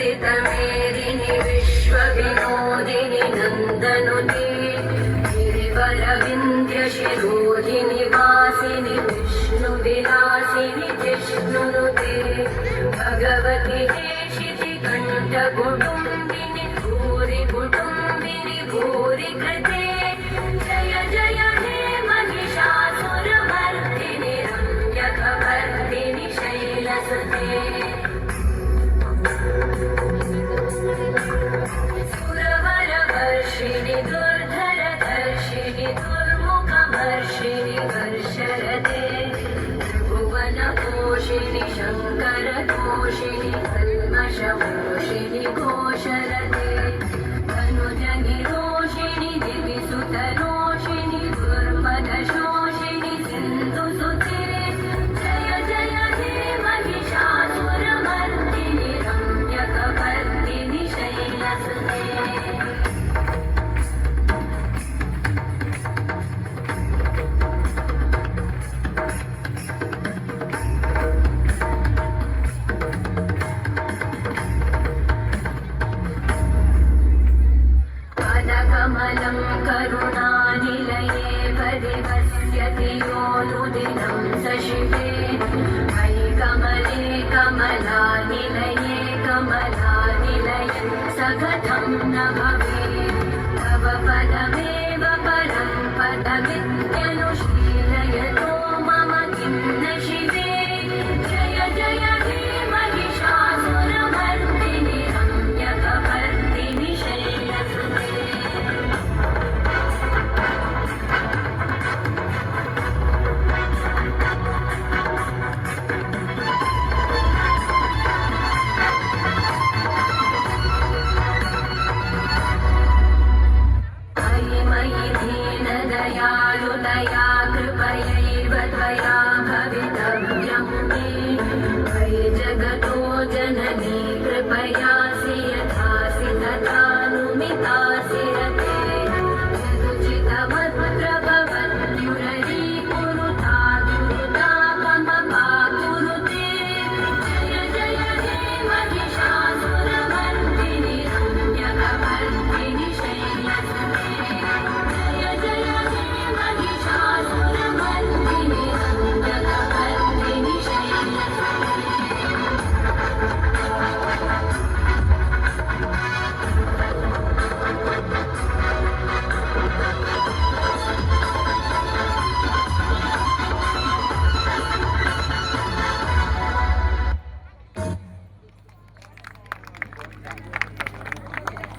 नन्दितमेदिनि विश्वविनोदिनि नन्दनुते गिरिवरविन्द्यशिरोधिनि वासिनि विष्णुविलासिनि जिष्णुनुते भगवति हेशितिकण्ठकुटुम्बिनि भूरि कुटुम्बिनि भूरि कृते जय जय हे महिषासुरमर्दिनि रम्यकवर्दिनि शैलसुते सुरवरवर्षिणि दुर्धरधर्षिणि दुर्मुखमर्षिणि वर्षरते त्रिभुवनपोषिणि शङ्करतोषिणि कल्मषमोषिणि घोषरते तनुजनिरोषिणि दिविसुतरोषिणि दुर्मदशोषिणि सिन्धुसुते जय जय हे महिषासुरमर्दिनि रम्यकवर्दिनि शैलसुते कमलं करुणानिलये परिवस्यति योनुदिनं सशिवे मयि कमले कमलानिलये कमलानिलये सगतं न भवेत् तव पदमेव परं पदमित्यनुशीलयतो मम किं न शिवे जय जय हे महिषासुरमर्दिनि रम्यकवर्दिनि शैलसुते मयि दीनदयालुदया कृपयैव त्वया भवितव्यं मे मयि जगतो जननी कृपया